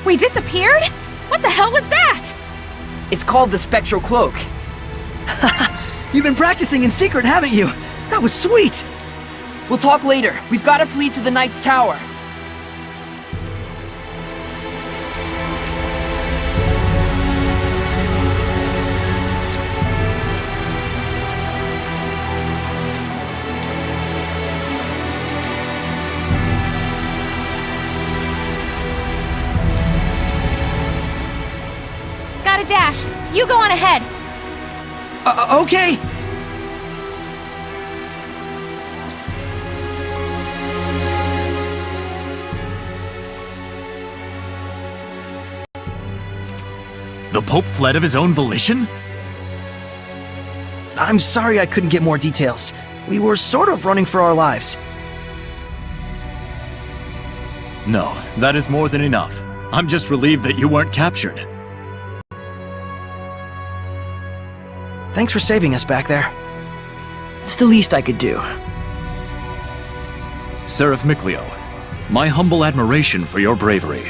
We disappeared? What the hell was that? It's called the Spectral Cloak. You've been practicing in secret, haven't you? That was sweet! We'll talk later. We've got to flee to the Knight's Tower. Got a dash. You go on ahead. Okay! The Pope fled of his own volition? I'm sorry I couldn't get more details. We were sort of running for our lives. No, that is more than enough. I'm just relieved that you weren't captured. Thanks for saving us back there. It's the least I could do. Seraph Miclio, my humble admiration for your bravery.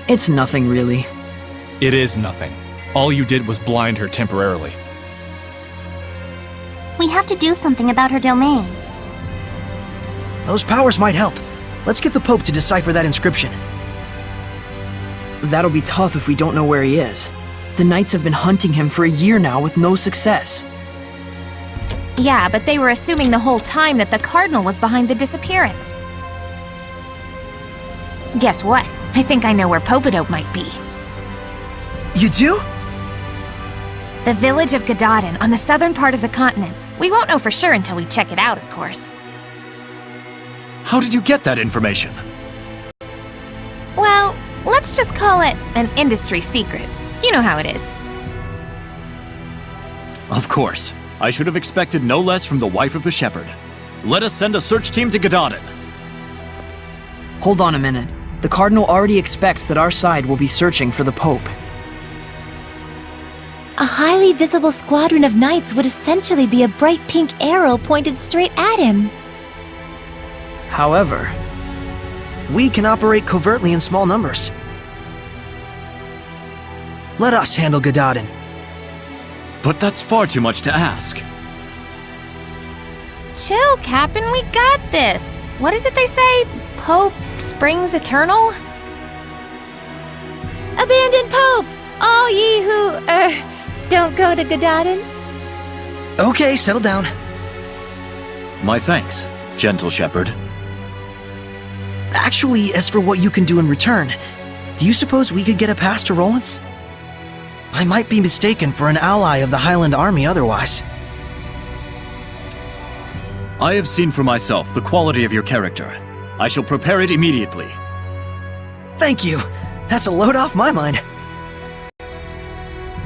It's nothing, really. It is nothing. All you did was blind her temporarily. We have to do something about her domain. Those powers might help. Let's get the Pope to decipher that inscription. That'll be tough if we don't know where he is. The Knights have been hunting him for a year now with no success. Yeah, but they were assuming the whole time that the Cardinal was behind the disappearance. Guess what? I think I know where Popadope might be. You do? The village of Gadadin on the southern part of the continent. We won't know for sure until we check it out, of course. How did you get that information? Well, let's just call it an industry secret. You know how it is. Of course. I should have expected no less from the wife of the shepherd. Let us send a search team to Gadadin. Hold on a minute. The Cardinal already expects that our side will be searching for the Pope. A highly visible squadron of knights would essentially be a bright pink arrow pointed straight at him. However, we can operate covertly in small numbers. Let us handle Gadadin. But that's far too much to ask. Chill, Captain, we got this. What is it they say? Pope springs eternal? Abandon Pope! All ye who, don't go to Gadadin. Okay, settle down. My thanks, gentle shepherd. Actually, as for what you can do in return, do you suppose we could get a pass to Roland's? I might be mistaken for an ally of the Highland Army otherwise. I have seen for myself the quality of your character. I shall prepare it immediately. Thank you. That's a load off my mind.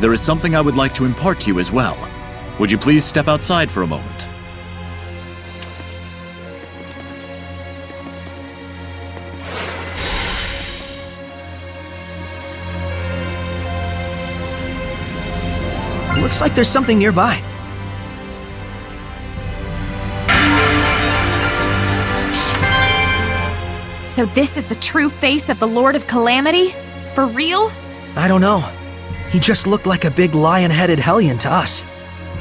There is something I would like to impart to you as well. Would you please step outside for a moment? Looks like there's something nearby. So this is the true face of the Lord of Calamity? For real? I don't know. He just looked like a big lion-headed hellion to us.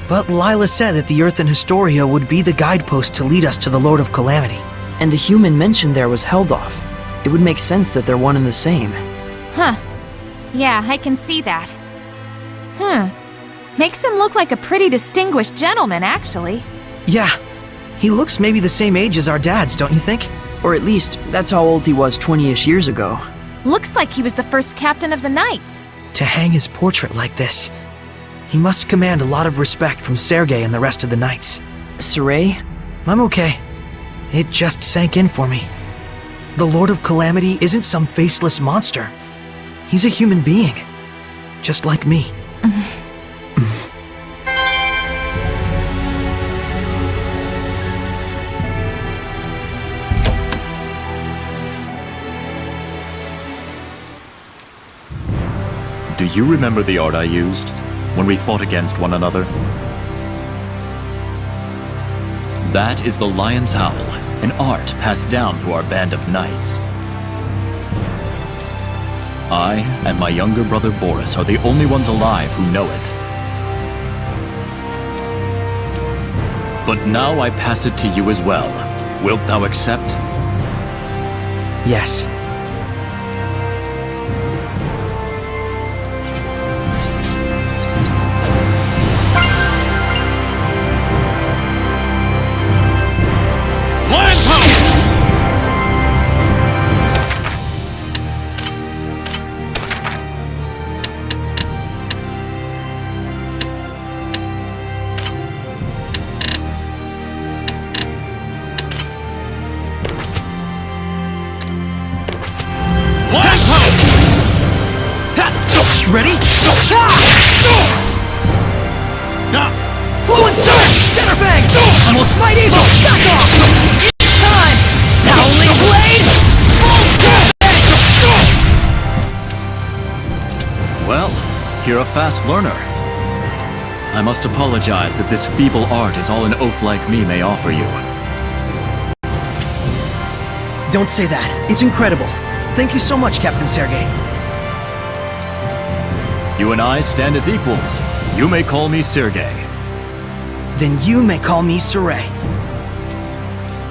But Lila said that the Earth and Historia would be the guidepost to lead us to the Lord of Calamity. and the human mentioned there was Heldoff. It would make sense that they're one and the same. Huh. Yeah, I can see that. Makes him look like a pretty distinguished gentleman, actually. Yeah. He looks maybe the same age as our dads, don't you think? Or at least, that's how old he was 20-ish years ago. Looks like he was the first captain of the Knights. To hang his portrait like this, he must command a lot of respect from Sergei and the rest of the Knights. Saray? I'm okay. It just sank in for me. The Lord of Calamity isn't some faceless monster. He's a human being. Just like me. Do you remember the art I used when we fought against one another? That is the Lion's Howl, an art passed down through our band of knights. I and my younger brother Boris are the only ones alive who know it. But now I pass it to you as well. Wilt thou accept? Yes. Ready? Fluent Surge! Centerbang! I will smite evil! Back off! It's time! Howling Blade! Well, you're a fast learner. I must apologize if this feeble art is all an oaf like me may offer you. Don't say that. It's incredible. Thank you so much, Captain Sergei. You and I stand as equals. You may call me Sergei. Then you may call me Saray.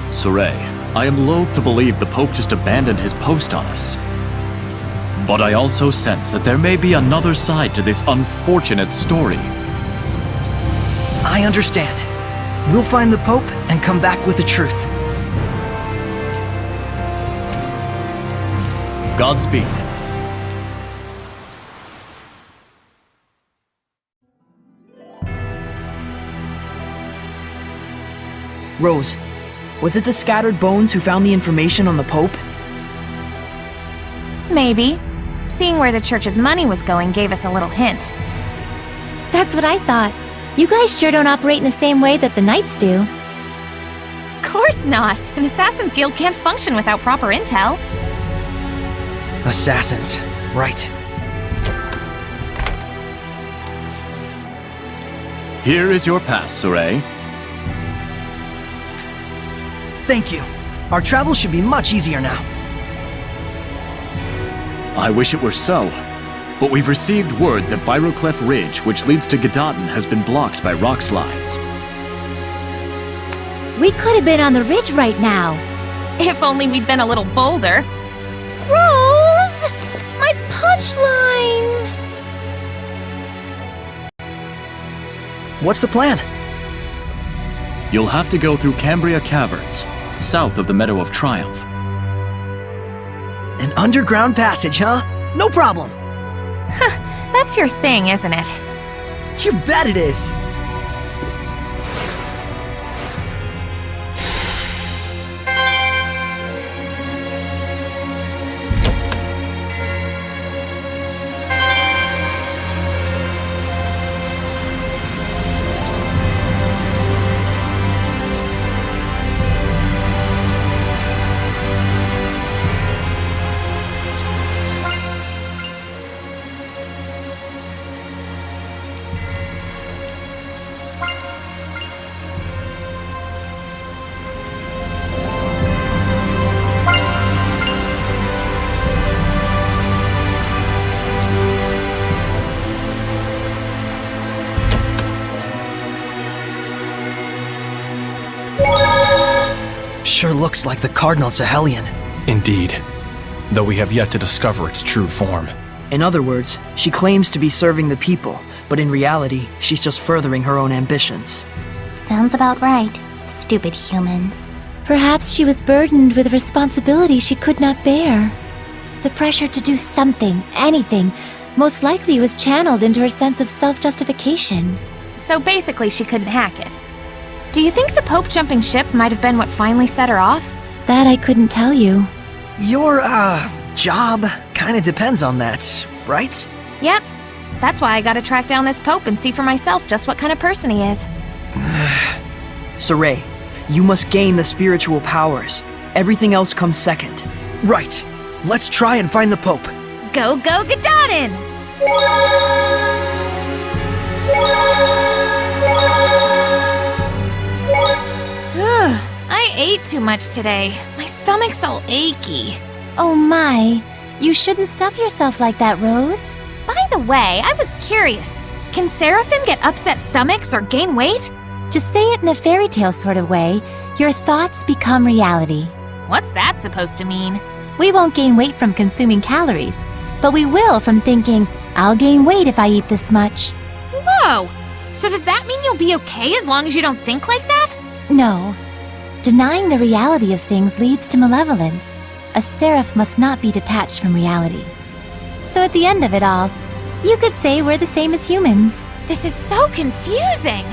Saray, I am loath to believe the Pope just abandoned his post on us. But I also sense that there may be another side to this unfortunate story. I understand. We'll find the Pope and come back with the truth. Godspeed. Rose, was it the scattered bones who found the information on the Pope? Maybe. Seeing where the church's money was going gave us a little hint. That's what I thought. You guys sure don't operate in the same way that the Knights do. Of course not! An Assassin's Guild can't function without proper intel. Assassins. Right. Here is your pass, Saray. Thank you. Our travel should be much easier now. I wish it were so, but we've received word that Byroclef Ridge, which leads to Gadaden, has been blocked by rock slides. We could have been on the ridge right now. If only we'd been a little bolder. Rose! My punchline! What's the plan? You'll have to go through Cambria Caverns, south of the Meadow of Triumph. An underground passage, huh? No problem. That's your thing, isn't it? You bet it is. Sure looks like the Cardinal Sahelian. Indeed. Though we have yet to discover its true form. In other words, she claims to be serving the people, but in reality, she's just furthering her own ambitions. Sounds about right. Stupid humans. Perhaps she was burdened with a responsibility she could not bear. The pressure to do something, anything, most likely was channeled into her sense of self-justification. So basically she couldn't hack it. Do you think the Pope jumping ship might have been what finally set her off? That I couldn't tell you. Your, job kinda depends on that, right? Yep. That's why I gotta track down this Pope and see for myself just what kind of person he is. Saray, you must gain the spiritual powers. Everything else comes second. Right. Let's try and find the Pope. Go, go, Gadaden! Ugh, I ate too much today. My stomach's all achy. Oh my, You shouldn't stuff yourself like that, Rose. By the way, I was curious. Can Seraphim get upset stomachs or gain weight? To say it in a fairy tale sort of way, your thoughts become reality. What's that supposed to mean? We won't gain weight from consuming calories, but we will from thinking, I'll gain weight if I eat this much. Whoa! So does that mean you'll be okay as long as you don't think like that? No. Denying the reality of things leads to malevolence. A seraph must not be detached from reality. So at the end of it all, you could say we're the same as humans. This is so confusing!